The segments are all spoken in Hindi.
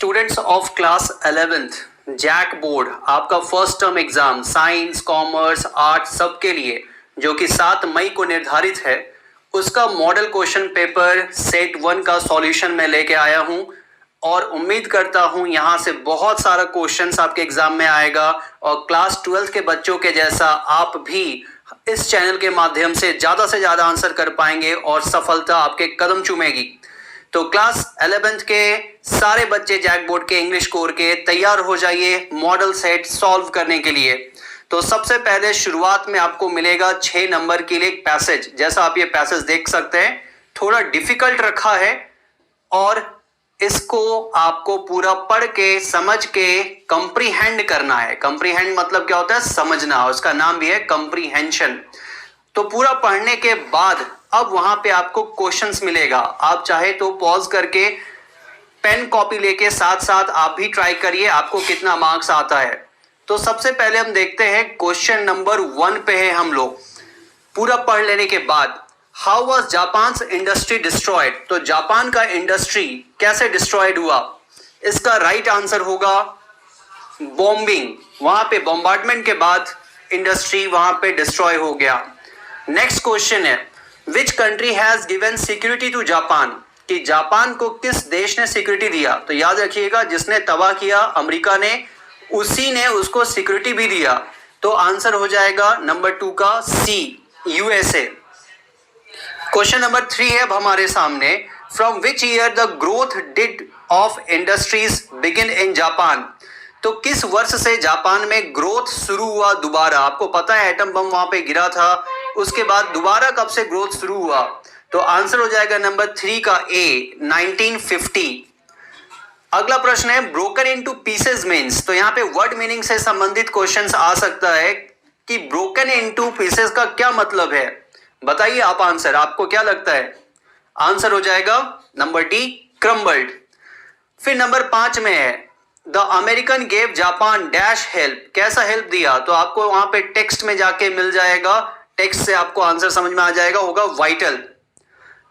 Students of class 11th JAC board आपका first term exam science commerce arts सबके लिए जो कि 7 मई को निर्धारित है उसका मॉडल क्वेश्चन पेपर सेट 1 का सॉल्यूशन मैं लेके आया हूं और उम्मीद करता हूं यहां से बहुत सारा क्वेश्चंस आपके एग्जाम में आएगा और क्लास 12th के बच्चों के जैसा आप भी इस चैनल के माध्यम से ज्यादा आंसर कर पाएंगे और सफलता आपके कदम चूमेगी। तो क्लास 11th के सारे बच्चे जैक बोर्ड के इंग्लिश कोर के तैयार हो जाइए मॉडल सेट सॉल्व करने के लिए। तो सबसे पहले शुरुआत में आपको मिलेगा 6 नंबर के लिए एक पैसेज। जैसा आप ये पैसेज देख सकते हैं थोड़ा डिफिकल्ट रखा है और इसको आपको पूरा पढ़ के समझ के कंप्रीहेंड करना है। कंप्रीहेंड मतलब क्या होता है? समझना। उसका नाम भी है कंप्रीहेंशन। तो पूरा पढ़ने के बाद अब वहां पे आपको क्वेश्चंस मिलेगा। आप चाहे तो पॉज करके पेन कॉपी लेके साथ साथ आप भी ट्राई करिए आपको कितना मार्क्स आता है। तो सबसे पहले हम देखते हैं क्वेश्चन नंबर 1 पे है हम लोग। पूरा पढ़ लेने के बाद how was Japan's industry destroyed, तो जापान का इंडस्ट्री कैसे डिस्ट्रॉयड हुआ? इसका राइट आंसर होगा बॉम्बिंग। वहां पे बॉम्बार्डमेंट के बाद इंडस्ट्री वहां पे डिस्ट्रॉय हो गया। नेक्स्ट क्वेश्चन है which country has given security to Japan, कि जापान को किस देश ने सिक्योरिटी दिया? तो याद रखिएगा जिसने तबाह किया अमेरिका ने, उसी ने उसको सिक्योरिटी भी दिया। तो आंसर हो जाएगा नंबर 2 का सी, यूएसए। क्वेश्चन नंबर 3 है अब हमारे सामने। From which year the growth did of industries begin in Japan, तो किस वर्ष से जापान में ग्रोथ शुरू हुआ दोबारा? आपको पता है एटम बम वहां पे गिरा था, उसके बाद दोबारा कब से ग्रोथ शुरू हुआ? तो आंसर हो जाएगा नंबर 3 का ए, 1950। अगला प्रश्न है ब्रोकन इनटू पीसेस मीन्स, तो यहाँ पे वर्ड मीनिंग से संबंधित क्वेश्चंस आ सकता है कि ब्रोकन इनटू पीसेस का क्या मतलब है? बताइए आप आंसर, आपको क्या लगता है? आंसर हो जाएगा नंबर डी, क्रम्बल्ड। फिर नंबर 5 में है the American gave Japan dash help, कैसा हेल्प दिया? तो आपको वहां पे टेक्स्ट में जाके मिल जाएगा, टेक्स्ट से आपको आंसर समझ में आ जाएगा, होगा वाइटल।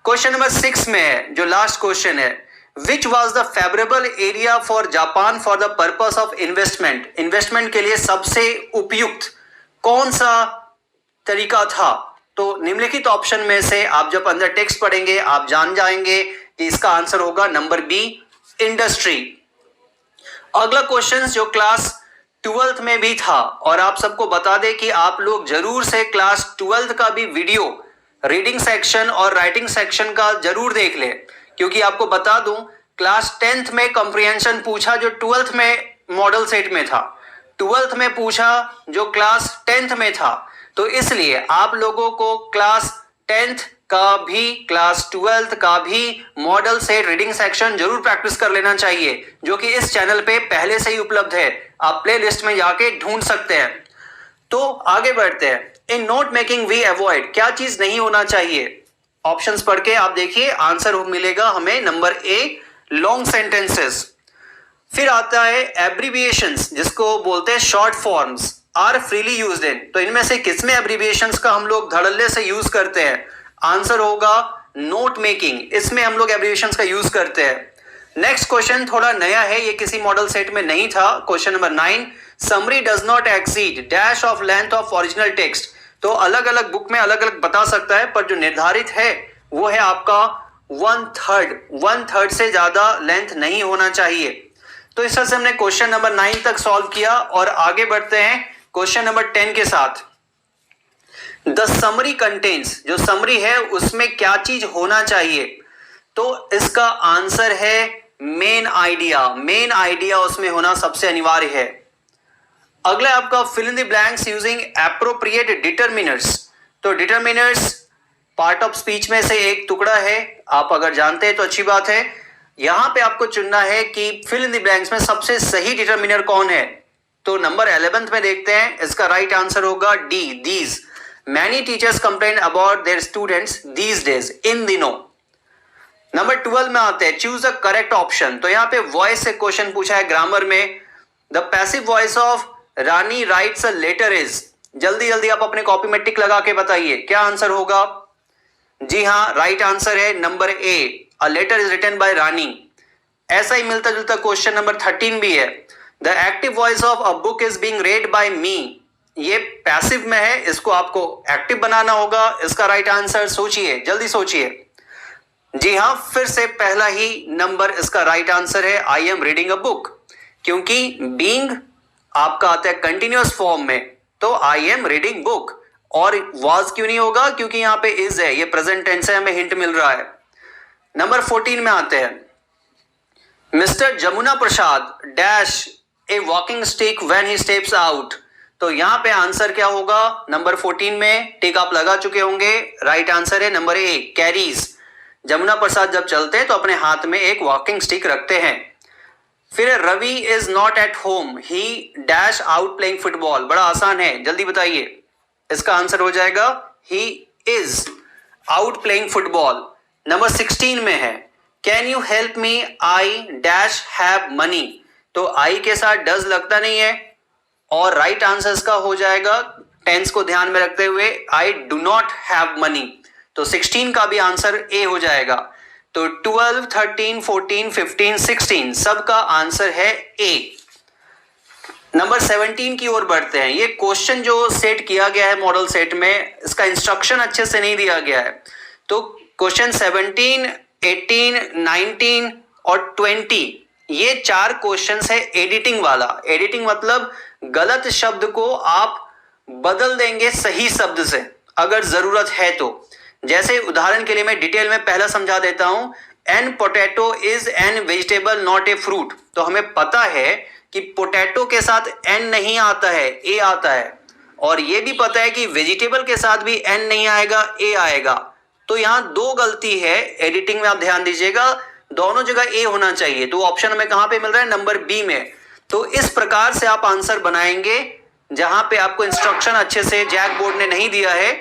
क्वेश्चन नंबर 6 में है जो लास्ट क्वेश्चन है which was the favourable area for Japan for the purpose of investment, investment के लिए सबसे उपयुक्त कौन सा तरीका था? तो निम्नलिखित ऑप्शन में से आप जब अंदर टेक्स्ट पढ़ेंगे आप जान जाएंगे कि इसका आंसर होगा नंबर बी, इंडस्ट्री। अगला क्वेश्चन जो क्लास 12th में भी था और आप सबको बता दें कि आप लोग जरूर से क्लास 12th का भी वीडियो रीडिंग सेक्शन और राइटिंग सेक्शन का जरूर देख ले, क्योंकि आपको बता दूं क्लास 10th में कंप्रीहेंशन पूछा जो 12th में मॉडल सेट में था, 12th में पूछा जो क्लास 10th में था। तो इसलिए आप लोगों को क्लास 10th का भी क्लास 12th का भी मॉडल सेट रीडिंग सेक्शन जरूर प्रैक्टिस कर लेना चाहिए, जो कि इस चैनल पे पहले से ही उपलब्ध है, आप प्लेलिस्ट में जाके ढूंढ सकते हैं। तो आगे बढ़ते हैं। In note making we avoid, क्या चीज नहीं होना चाहिए? ऑप्शंस पढ़ के आप देखिए आंसर मिलेगा हमें नंबर ए, लॉन्ग सेंटेंसेस। फिर आता है एब्रीविएशंस जिसको बोलते हैं short forms are freely used in, तो इनमें से किसमें एब्रीविएशंस का हम लोग धड़ल्ले से यूज करते हैं? आंसर होगा नोट मेकिंग, इसमें हम लोग एब्रीविएशंस का यूज करते हैं। नेक्स्ट क्वेश्चन थोड़ा नया है, ये किसी मॉडल सेट में नहीं था। Question number 9 summary does not exceed dash of length of original text, तो अलग अलग बुक में अलग अलग बता सकता है, पर जो निर्धारित है वो है आपका 1/3 से ज्यादा लेंथ नहीं होना चाहिए। तो इस तरह से हमने क्वेश्चन नंबर 9 तक सॉल्व किया और आगे बढ़ते हैं क्वेश्चन नंबर 10 के साथ। द समरी कंटेन्स, जो समरी है उसमें क्या चीज होना चाहिए? तो इसका आंसर है मेन आइडिया, मेन आइडिया उसमें होना सबसे अनिवार्य है। अगला आपका fill in the blanks using appropriate determiners, तो डिटरमिनर्स पार्ट ऑफ स्पीच में से एक टुकड़ा है, आप अगर जानते हैं तो अच्छी बात है। यहां पे आपको चुनना है कि फिल इन द ब्लैंक्स में सबसे सही डिटरमिनर कौन है। तो नंबर 11th में देखते हैं, इसका राइट आंसर होगा D, these. Many teachers complain about their students these days, इन दिनों। नंबर 12 में आते हैं चूज द करेक्ट ऑप्शन, तो यहाँ पे वॉइस से क्वेश्चन पूछा है ग्रामर में। The passive voice of Rani writes a letter is, जल्दी जल्दी आप अपने कॉपी में टिक लगा के बताइए क्या आंसर होगा? जी हाँ, राइट आंसर है number A, a letter is written by Rani. ऐसा ही मिलता जुलता क्वेश्चन नंबर 13 भी है, the active voice of a book is being read by me. ये पैसिव में है, इसको आपको एक्टिव बनाना होगा। इसका राइट आंसर सोचिए, जल्दी सोचिए। जी हाँ, फिर से पहला ही नंबर इसका राइट आंसर है, I am reading a book, क्योंकि बीइंग आपका आता है कंटिन्यूअस फॉर्म में, तो आई एम रीडिंग बुक। और वाज क्यों नहीं होगा, क्योंकि यहां पे इज है, ये प्रेजेंट टेंस है, हमें हिंट मिल रहा है। नंबर 14 में आते हैं, mister Jamuna Prasad dash A walking stick when he steps out. तो यहां पे आंसर क्या होगा नंबर 14 में, टिक आप लगा चुके होंगे। राइट आंसर है नंबर ए, कैरीज। जमुना प्रसाद जब चलते हैं तो अपने हाथ में एक वॉकिंग स्टिक रखते हैं। फिर Ravi is not at home, he dash out playing football. बड़ा आसान है, जल्दी बताइए। इसका आंसर हो जाएगा he is out playing football. Number 16 में है, can you help me, I dash have money. तो आई के साथ डज लगता नहीं है, और राइट आंसर का हो जाएगा टेंस को ध्यान में रखते हुए, I do not have money. तो 16 का भी आंसर ए हो जाएगा। तो 12, 13, 14, 15, 16 सबका आंसर है ए। नंबर 17 की ओर बढ़ते हैं। ये क्वेश्चन जो सेट किया गया है मॉडल सेट में, इसका इंस्ट्रक्शन अच्छे से नहीं दिया गया है। तो क्वेश्चन 17, 18, 19 और 20 ये 4 क्वेश्चंस है एडिटिंग वाला। एडिटिंग मतलब गलत शब्द को आप बदल देंगे सही शब्द से अगर जरूरत है तो। जैसे उदाहरण के लिए मैं डिटेल में पहला समझा देता हूं, an potato is an vegetable not a fruit. तो हमें पता है कि पोटैटो के साथ एन नहीं आता है, ए आता है, और ये भी पता है कि वेजिटेबल के साथ भी एन नहीं आएगा, ए आएगा। तो यहां 2 गलती है एडिटिंग में, आप ध्यान दीजिएगा, दोनों जगह ए होना चाहिए। तो ऑप्शन हमें कहां पे मिल रहा है, नंबर बी में। तो इस प्रकार से आप आंसर बनाएंगे, जहां पे आपको इंस्ट्रक्शन अच्छे से जैक बोर्ड ने नहीं दिया है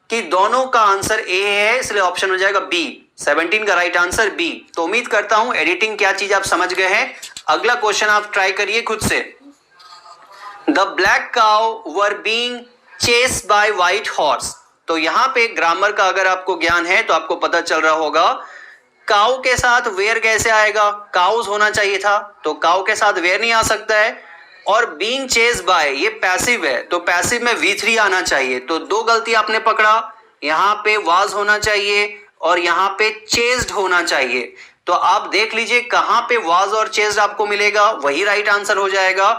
कि दोनों का आंसर ए है, इसलिए ऑप्शन हो जाएगा बी। 17 का राइट आंसर बी। तो उम्मीद करता हूं एडिटिंग क्या चीज आप समझ गए हैं। अगला क्वेश्चन आप ट्राई करिए खुद से। The black cow were being chased by white horse. तो यहां पे ग्रामर का अगर आपको ज्ञान है तो आपको पता चल रहा होगा, काउ के साथ वेयर कैसे आएगा, काउज होना चाहिए था, तो काउ के साथ वेयर नहीं आ सकता है। और बीइंग चेस्ड बाय ये पैसिव है, तो पैसिव में V3 आना चाहिए। तो 2 गलती आपने पकड़ा, यहां पे वाज होना चाहिए और यहां पे चेस्ड होना चाहिए। तो आप देख लीजिए कहां पे वाज और चेस्ड आपको मिलेगा, वही राइट आंसर हो जाएगा।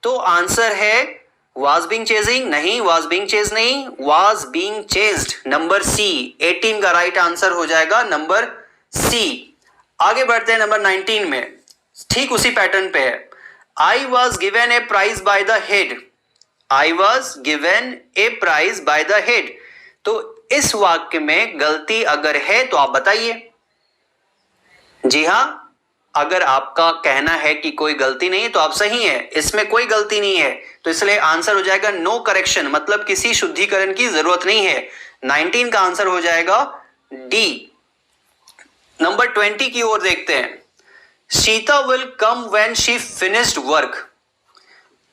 तो आंसर है वाज बीइंग चेजिंग, नहीं, वाज बीइंग चेज नहीं, was being chased, number C. 18 का राइट आंसर हो जाएगा नंबर सी। आगे बढ़ते हैं नंबर 19 में, ठीक उसी पैटर्न पे है। I was given a prize by the head. I was given a prize by the head. तो इस वाक्य में गलती अगर है तो आप बताइए। जी हां, अगर आपका कहना है कि कोई गलती नहीं तो आप सही है, इसमें कोई गलती नहीं है, तो इसलिए आंसर हो जाएगा नो करेक्शन, मतलब किसी शुद्धिकरण की जरूरत नहीं है। 19 का आंसर हो जाएगा डी। नंबर 20 की ओर देखते हैं। Sita will come when she finished work.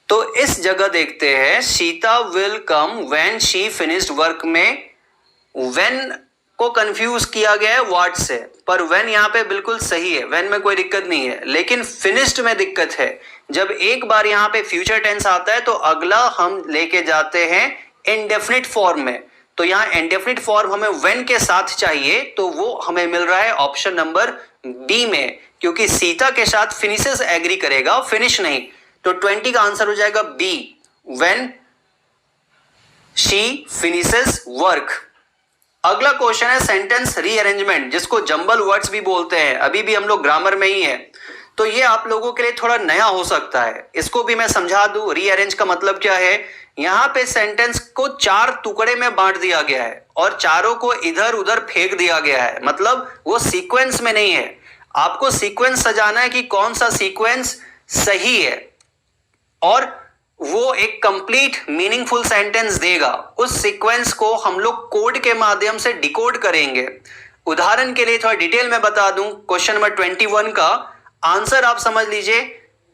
तो इस जगह देखते हैं, Sita will come when she finished work में व्हेन को कंफ्यूज किया गया है व्हाट से, पर व्हेन यहां पे बिल्कुल सही है, व्हेन में कोई दिक्कत नहीं है, लेकिन फिनिश्ड में दिक्कत है। जब एक बार यहां पे फ्यूचर टेंस आता है तो अगला हम लेके जाते हैं इंडेफिनिट फॉर्म में। तो यहां इंडेफिनिट फॉर्म हमें व्हेन के साथ चाहिए, तो वो हमें मिल रहा है ऑप्शन नंबर बी में, क्योंकि सीता के साथ फिनिशेस एग्री करेगा, फिनिश नहीं। तो 20 का आंसर हो जाएगा B, when she finishes work. अगला क्वेश्चन है सेंटेंस रीअरेंजमेंट, जिसको जंबल वर्ड्स भी बोलते हैं, अभी भी हम लोग ग्रामर में ही है, तो ये आप लोगों के लिए थोड़ा नया हो सकता है, इसको भी मैं समझा दूं। रीअरेंज का मतलब क्या है, यहां पे सेंटेंस को 4 टुकड़े में बांट दिया गया है और चारों को इधर उधर फेंक दिया गया है, मतलब वो सीक्वेंस में नहीं है। आपको सीक्वेंस सजाना है कि कौन सा सीक्वेंस सही है और वो एक कंप्लीट मीनिंगफुल सेंटेंस देगा। उस सीक्वेंस को हम लोग कोड के माध्यम से डिकोड करेंगे। उदाहरण के लिए थोड़ा डिटेल में बता दूं, क्वेश्चन नंबर 21 का आंसर आप समझ लीजिए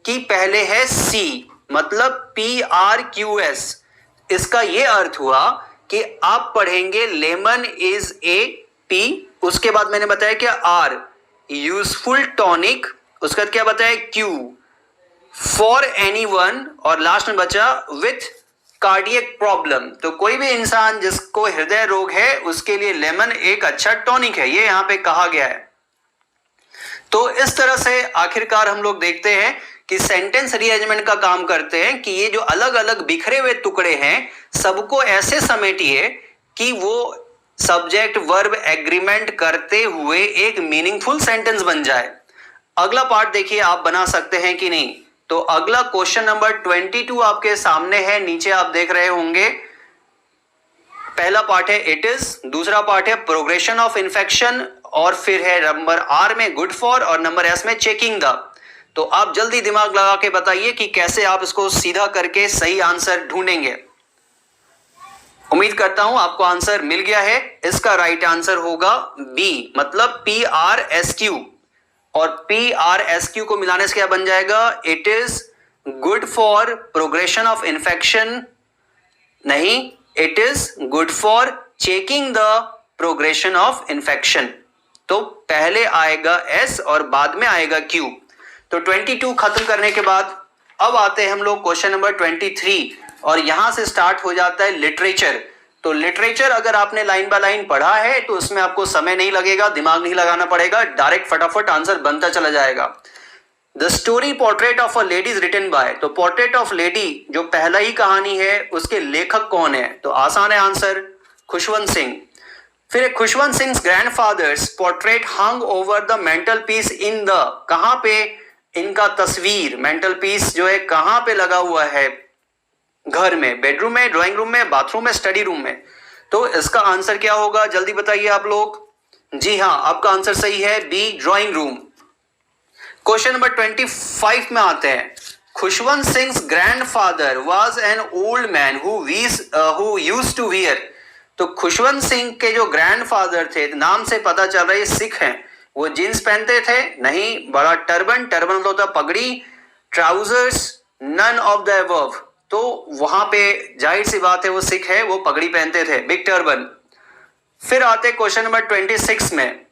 कि पहले है सी, मतलब PRQS। इसका यह अर्थ हुआ कि आप पढ़ेंगे लेमन इज ए P, उसके बाद मैंने बताया कि R यूजफुल टॉनिक उसके बाद क्या बताया, क्यू फॉर एनीवन, और लास्ट में बचा विथ कार्डियक प्रॉब्लम। तो कोई भी इंसान जिसको हृदय रोग है उसके लिए लेमन एक अच्छा टॉनिक है, ये यहां पे कहा गया है। तो इस तरह से आखिरकार हम लोग देखते हैं कि सेंटेंस रीअरेंजमेंट का काम करते हैं कि ये जो अलग अलग बिखरे हुए टुकड़े हैं सबको ऐसे समेटिए कि वो सब्जेक्ट वर्ब एग्रीमेंट करते हुए एक मीनिंगफुल सेंटेंस बन जाए। अगला पार्ट देखिए आप बना सकते हैं कि नहीं। तो अगला क्वेश्चन नंबर 22 आपके सामने है, नीचे आप देख रहे होंगे। पहला पार्ट है इट इज, दूसरा पार्ट है प्रोग्रेशन ऑफ इन्फेक्शन, और फिर है नंबर आर में गुड फॉर, और नंबर एस में चेकिंग द। तो आप जल्दी दिमाग लगा के बताइए कि कैसे आप इसको सीधा करके सही आंसर ढूंढेंगे। उम्मीद करता हूं आपको आंसर मिल गया है। इसका राइट आंसर होगा बी, मतलब PRSQ, और PRSQ को मिलाने से क्या बन जाएगा, it is good for progression of infection, नहीं, it is good for checking the progression of infection. तो पहले आएगा S और बाद में आएगा Q। तो 22 खत्म करने के बाद अब आते हैं हम लोग क्वेश्चन नंबर 23, और यहां से स्टार्ट हो जाता है लिटरेचर। तो लिटरेचर अगर आपने लाइन बाय लाइन पढ़ा है तो उसमें आपको समय नहीं लगेगा, दिमाग नहीं लगाना पड़ेगा, डायरेक्ट फटाफट आंसर बनता चला जाएगा। The story portrait of a lady is written by, तो पोर्ट्रेट ऑफ लेडी जो पहला ही कहानी है उसके लेखक कौन है, तो आसान है आंसर, खुशवंत सिंह। फिर Khushwant Singh grandfathers portrait hung over the mental peace in the, कहां पे इनका तस्वीर मेंटल पीस जो है कहां पे लगा हुआ है, घर में, बेडरूम में, ड्राइंग रूम में, बाथरूम में, स्टडी रूम में। तो इसका आंसर क्या होगा, जल्दी बताइए आप लोग। जी हां, आपका आंसर सही है B, drawing room. Question number 25 में आते हैं। Khushwant Singh grandfather was an old man who used to wear, तो खुशवंत सिंह के जो ग्रैंडफादर थे, नाम से पता चल रहा है सिख हैं, वो जींस पहनते थे, नहीं, बड़ा टर्बन, टर्बन मतलब होता पगड़ी, trousers, none of the above. तो वहां पे जाहिर सी बात है वो सिख है, वो पगड़ी पहनते थे, बिग टर्बन। फिर आते क्वेश्चन नंबर 26 में,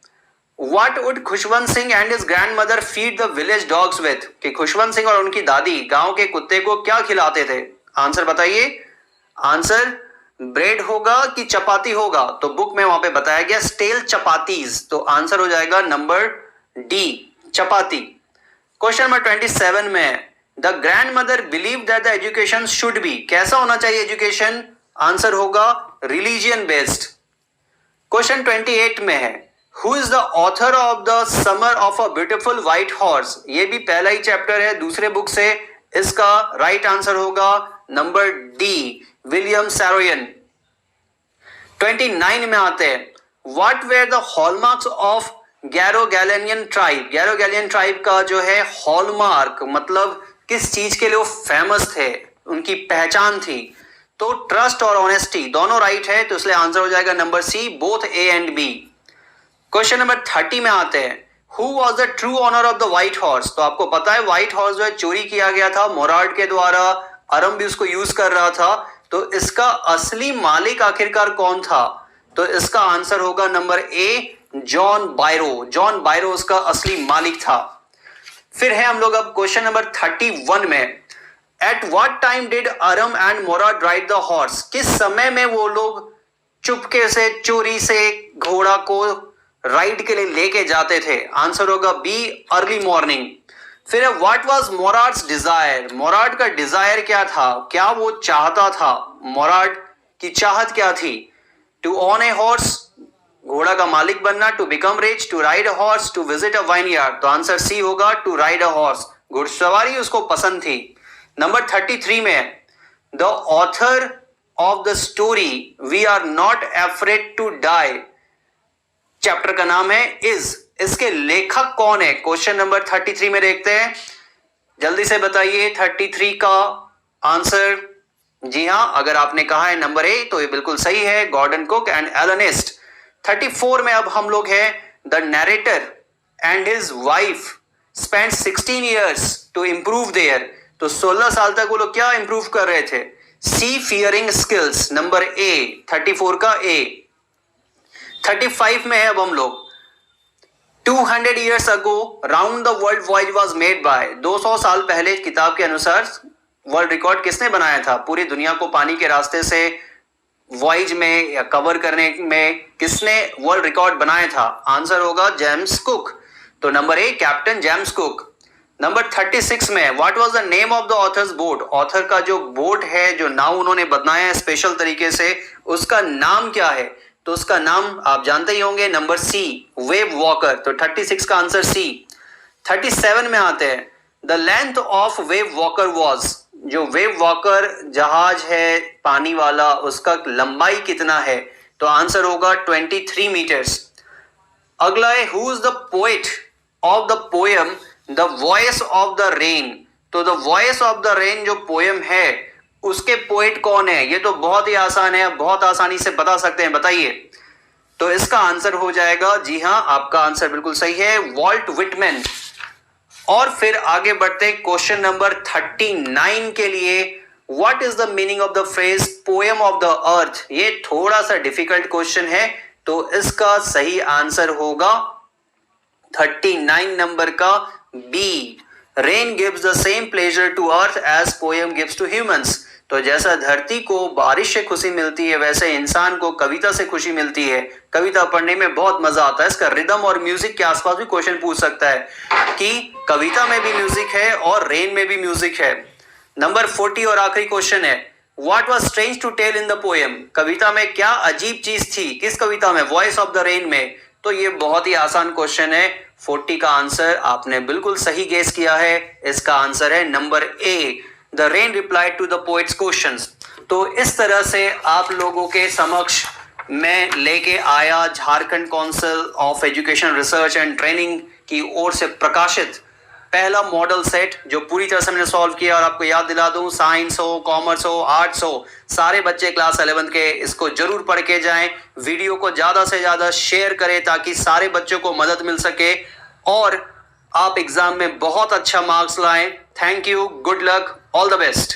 what would Khushwant Singh and his grandmother feed the village dogs with, कि खुशवंत सिंह और उनकी दादी गांव के कुत्ते को क्या खिलाते थे, आंसर बताइए। आंसर ब्रेड होगा कि चपाती होगा, तो बुक में वहां पे बताया गया स्टेल चपातीज, तो आंसर हो जाएगा नंबर डी, चपाती। क्वेश्चन नंबर 27 में, the grandmother believe that the education should be, कैसा होना चाहिए एजुकेशन, आंसर होगा रिलीजियन बेस्ड। क्वेश्चन 28 में है, who is the author of the summer of a beautiful white horse, ये भी पहला ही चैप्टर है दूसरे बुक से, इसका राइट आंसर होगा नंबर डी, विलियम सैरोयन। 29 में आते हैं, what were the hallmarks of Garoghlanian tribe, Garoghlanian tribe का जो है हॉलमार्क मतलब किस चीज के लिए वो फेमस थे, उनकी पहचान थी, तो ट्रस्ट और ऑनेस्टी, दोनों राइट है, तो इसलिए आंसर हो जाएगा number C, both A and B. Question number 30 में आते हैं, who was the true owner of the white horse, तो आपको पता है व्हाइट हॉर्स जो है चोरी किया गया था मोराड के द्वारा, अरम भी उसको यूज कर रहा था, तो इसका असली मालिक आखिरकार कौन था, तो इसका आंसर होगा number A, John Byro, John Byro उसका असली मालिक था। फिर है हम लोग अब क्वेश्चन नंबर 31 में, at what time did Aram and Mourad ride the horse, किस समय में वो लोग चुपके से चोरी से घोड़ा को राइड के लिए लेके जाते थे, आंसर होगा बी, अर्ली मॉर्निंग। फिर व्हाट वाज मोराड्स डिजायर, मोराड का डिजायर क्या था, क्या वो चाहता था, मोराड की चाहत क्या थी, टू ऑन ए हॉर्स, घोड़ा का मालिक बनना, to become rich, to ride a horse, to visit a vineyard, तो आंसर सी होगा टू राइड अ हॉर्स, घुड़सवारी उसको पसंद थी। नंबर 33 में, the author of the story we are not afraid to die, chapter का नाम है इज, इसके लेखक कौन है, क्वेश्चन नंबर 33 में देखते हैं, जल्दी से बताइए 33 का आंसर। जी हां, अगर आपने कहा है नंबर ए तो ये बिल्कुल सही है, गॉर्डन कुक एंड एलनिस्ट। 34 में अब हम लोग हैं, the narrator and his wife spend 16 years to improve their, तो 16 साल तक वो लोग क्या इंप्रूव कर रहे थे, सी फियरिंग स्किल्स, नंबर ए, 34 का ए। 35 में है अब हम लोग, 200 years ago round the world voyage was made by 200 साल पहले किताब के अनुसार वर्ल्ड रिकॉर्ड किसने बनाया था? पूरी दुनिया को पानी के रास्ते से वॉयज में या कवर करने में किसने वर्ल्ड रिकॉर्ड बनाया था? आंसर होगा जेम्स कुक। तो number a captain James cook. Number 36 में what was the name of the author's boat? Author का जो बोट है, जो नाव उन्होंने बनाया है स्पेशल तरीके से, उसका नाम क्या है? तो उसका नाम आप जानते ही होंगे, नंबर सी वेव वॉकर। तो 36 का आंसर सी। 37 में आते हैं, the length of wave walker was, जो वेव वॉकर जहाज है पानी वाला, उसका लंबाई कितना है? तो आंसर होगा 23 मीटर्स। अगला है who is the poet of the poem the voice of the rain? तो the voice of the rain जो पोएम है, उसके पोएट कौन है? ये तो बहुत ही आसान है, बहुत आसानी से बता सकते हैं, बताइए। तो इसका आंसर हो जाएगा, जी हां, आपका आंसर बिल्कुल सही है, वॉल्ट विटमैन। और फिर आगे बढ़ते हैं क्वेश्चन नंबर 39 के लिए। What is the meaning of the phrase poem of the earth? ये थोड़ा सा डिफिकल्ट क्वेश्चन है, तो इसका सही आंसर होगा 39 नंबर का B. Rain gives the same pleasure to earth as poem gives to humans. तो जैसा धरती को बारिश से खुशी मिलती है, वैसे इंसान को कविता से खुशी मिलती है। कविता पढ़ने में बहुत मजा आता है। इसका रिदम और म्यूजिक के आसपास भी क्वेश्चन पूछ सकता है कि कविता में भी म्यूजिक है और रेन में भी म्यूजिक है। नंबर 40 और आखिरी क्वेश्चन है, what was strange to tell in the poem? कविता में क्या अजीब चीज थी? किस कविता में? वॉइस ऑफ द रेन में। तो ये बहुत ही आसान क्वेश्चन है। 40 का आंसर आपने बिल्कुल सही गेस किया है। इसका आंसर है number A, the rain replied to the poet's questions. तो इस तरह से आप लोगों के समक्ष मैं लेके आया Jharkhand council of education research and training की ओर से प्रकाशित पहला मॉडल सेट, जो पूरी तरह से मैंने सॉल्व किया। और आपको याद दिला दूं, साइंस हो, कॉमर्स हो, आर्ट्स हो, सारे बच्चे क्लास 11 के इसको जरूर पढ़ के जाएं। वीडियो को ज्यादा से ज्यादा शेयर करें ताकि सारे बच्चों को मदद मिल सके और आप एग्जाम में बहुत अच्छा मार्क्स लाएं। Thank you, good luck, all the best.